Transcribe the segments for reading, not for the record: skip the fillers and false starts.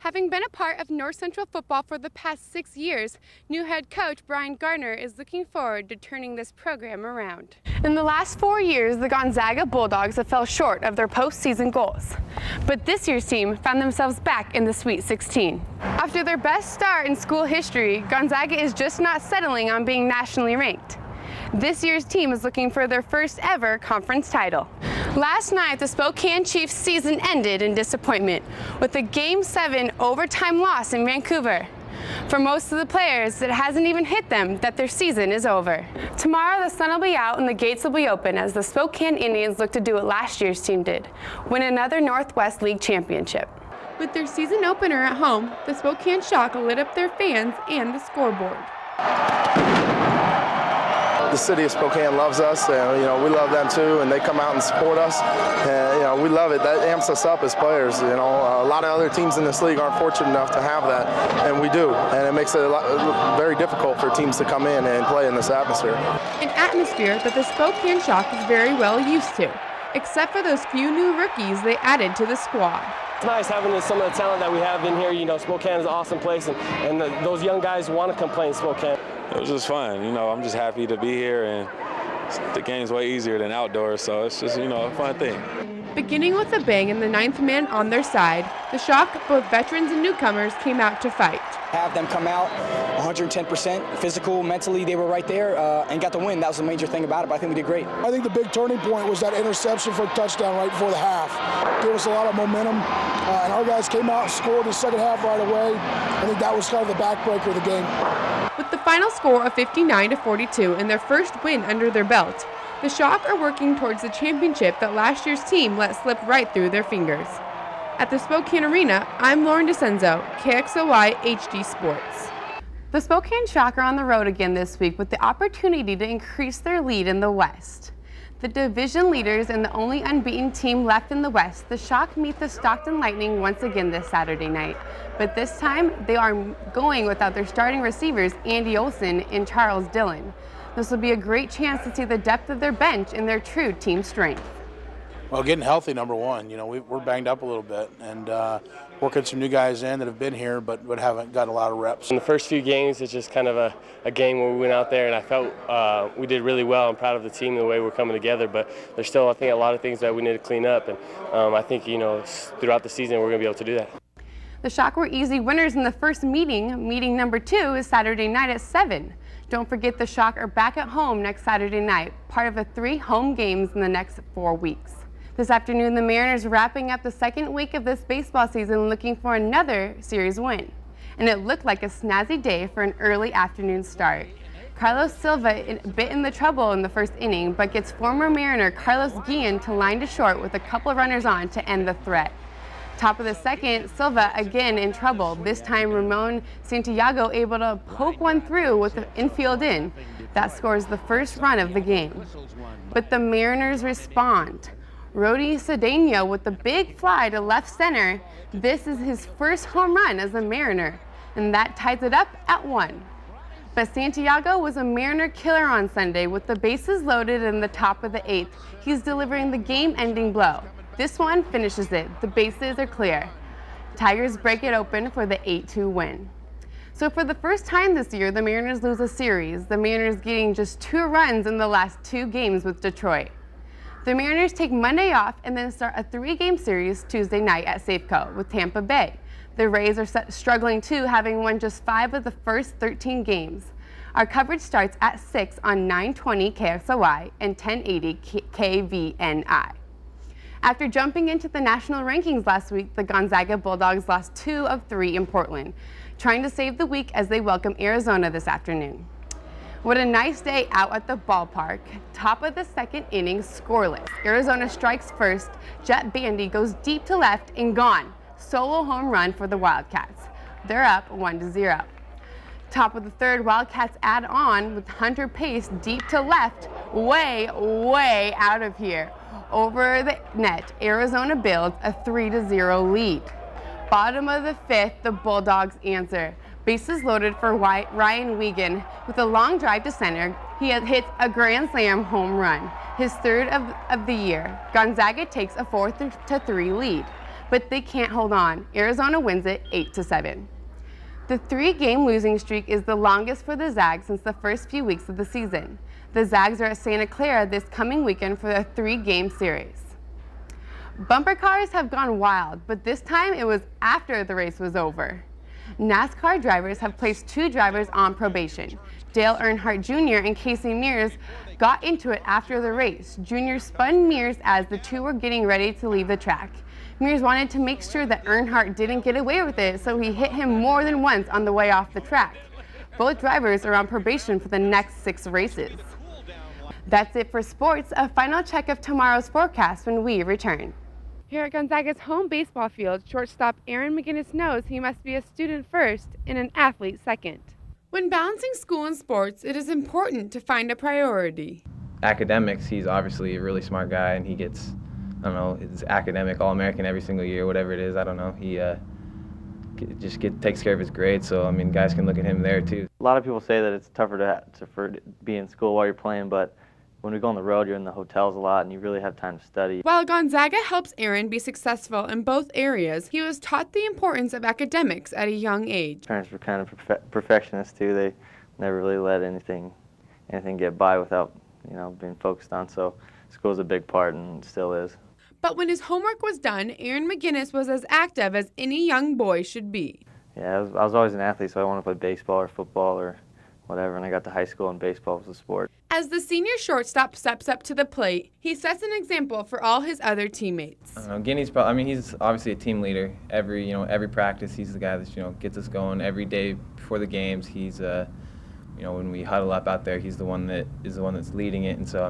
Having been a part of North Central football for the past 6 years, new head coach Brian Gardner is looking forward to turning this program around. In the last 4 years, the Gonzaga Bulldogs have fell short of their postseason goals. But this year's team found themselves back in the Sweet 16. After their best start in school history, Gonzaga is just not settling on being nationally ranked. This year's team is looking for their first ever conference title. Last night, the Spokane Chiefs season ended in disappointment with a Game 7 overtime loss in Vancouver. For most of the players, it hasn't even hit them that their season is over. Tomorrow, the sun will be out and the gates will be open as the Spokane Indians look to do what last year's team did, win another Northwest League championship. With their season opener at home, the Spokane Shock lit up their fans and the scoreboard. The city of Spokane loves us, and we love them too, and they come out and support us, and we love it. That amps us up as players. A lot of other teams in this league aren't fortunate enough to have that, and we do, and it makes it very difficult for teams to come in and play in this atmosphere. An atmosphere that the Spokane Shock is very well used to, except for those few new rookies they added to the squad. It's nice having some of the talent that we have in here. Spokane is an awesome place, and those young guys want to come play in Spokane. It was just fun. I'm just happy to be here, and the game's way easier than outdoors, so it's just, a fun thing. Beginning with a bang and the ninth man on their side, the Shock, both veterans and newcomers, came out to fight. Have them come out 110%, physical, mentally, they were right there and got the win. That was the major thing about it, but I think we did great. I think the big turning point was that interception for a touchdown right before the half. Gave us a lot of momentum, and our guys came out and scored in the second half right away. I think that was kind of the backbreaker of the game. With the final score of 59-42 and their first win under their belt, the Shock are working towards the championship that last year's team let slip right through their fingers. At the Spokane Arena, I'm Lauren Dascenzo, KXOY HD Sports. The Spokane Shock are on the road again this week with the opportunity to increase their lead in the West. The division leaders and the only unbeaten team left in the West, the Shock meet the Stockton Lightning once again this Saturday night. But this time, they are going without their starting receivers, Andy Olson and Charles Dillon. This will be a great chance to see the depth of their bench and their true team strength. Well, getting healthy, number one. We're banged up a little bit, and working some new guys in that have been here but haven't got a lot of reps. In the first few games, it's just kind of a game where we went out there, and I felt we did really well. I'm proud of the team and the way we're coming together, but there's still, I think, a lot of things that we need to clean up, and I think, throughout the season, we're going to be able to do that. The Shock were easy winners in the first meeting. Meeting number 2 is Saturday night at 7. Don't forget the Shock are back at home next Saturday night, part of the 3 home games in the next 4 weeks. This afternoon, the Mariners wrapping up the second week of this baseball season looking for another series win. And it looked like a snazzy day for an early afternoon start. Carlos Silva bit in the trouble in the first inning, but gets former Mariner Carlos Guillen to line to short with a couple of runners on to end the threat. Top of the second, Silva again in trouble. This time, Ramon Santiago able to poke one through with the infield in. That scores the first run of the game. But the Mariners respond. Rody Cedeno with the big fly to left center. This is his first home run as a Mariner, and that ties it up at 1. But Santiago was a Mariner killer on Sunday with the bases loaded in the top of the 8th. He's delivering the game-ending blow. This one finishes it. The bases are clear. Tigers break it open for the 8-2 win. So for the first time this year, the Mariners lose a series. The Mariners getting just 2 runs in the last 2 games with Detroit. The Mariners take Monday off and then start a 3-game series Tuesday night at Safeco with Tampa Bay. The Rays are struggling too, having won just 5 of the first 13 games. Our coverage starts at 6 on 920 KXOY and 1080 KVNI. After jumping into the national rankings last week, the Gonzaga Bulldogs lost 2 of 3 in Portland, trying to save the week as they welcome Arizona this afternoon. What a nice day out at the ballpark. Top of the second inning, scoreless. Arizona strikes first. Jet Bandy goes deep to left and gone. Solo home run for the Wildcats. They're up 1-0. Top of the third, Wildcats add on with Hunter Pace deep to left, way out of here. Over the net, Arizona builds a 3-0 lead. Bottom of the 5th, the Bulldogs answer. Bases loaded for Ryan Wiegand with a long drive to center. He hits a grand slam home run, his 3rd of the year. Gonzaga takes a 4-3 lead. but they can't hold on. Arizona wins it 8-7. The 3-game losing streak is the longest for the Zags since the first few weeks of the season. The Zags are at Santa Clara this coming weekend for a 3-game series. Bumper cars have gone wild, but this time it was after the race was over. NASCAR drivers have placed 2 drivers on probation. Dale Earnhardt Jr. and Casey Mears got into it after the race. Jr. spun Mears as the two were getting ready to leave the track. Mears wanted to make sure that Earnhardt didn't get away with it, so he hit him more than once on the way off the track. Both drivers are on probation for the next 6 races. That's it for sports. A final check of tomorrow's forecast when we return. Here at Gonzaga's home baseball field, shortstop Aaron McGinnis knows he must be a student first and an athlete second. When balancing school and sports, it is important to find a priority. Academics, he's obviously a really smart guy, and he gets, I don't know, his academic All-American every single year, whatever it is, I don't know. He takes care of his grades, so, I mean, guys can look at him there, too. A lot of people say that it's tougher to be in school while you're playing, but when we go on the road, you're in the hotels a lot, and you really have time to study. While Gonzaga helps Aaron be successful in both areas, he was taught the importance of academics at a young age. Parents were kind of perfectionists, too. They never really let anything get by without, being focused on, so school's a big part and still is. But when his homework was done, Aaron McGinnis was as active as any young boy should be. Yeah, I was always an athlete, so I wanted to play baseball or football or whatever, and I got to high school and baseball was a sport. As the senior shortstop steps up to the plate, he sets an example for all his other teammates. Guinea's he's obviously a team leader. Every practice, he's the guy that, gets us going. Every day before the games, he's, when we huddle up out there, he's the one that's leading it. And so,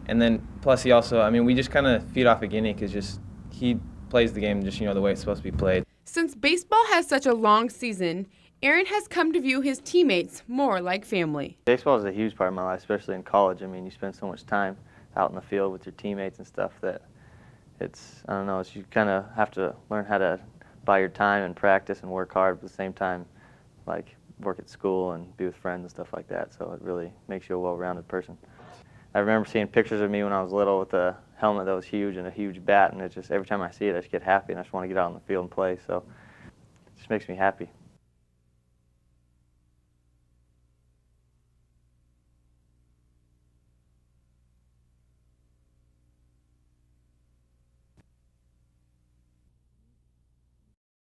and then plus he also, we just kind of feed off of Guinea because he plays the game just, the way it's supposed to be played. Since baseball has such a long season, Aaron has come to view his teammates more like family. Baseball is a huge part of my life, especially in college. You spend so much time out in the field with your teammates and stuff that you kind of have to learn how to buy your time and practice and work hard, but at the same time, like work at school and be with friends and stuff like that. So it really makes you a well-rounded person. I remember seeing pictures of me when I was little with a helmet that was huge and a huge bat, and every time I see it, I just get happy and I just want to get out on the field and play. So it just makes me happy.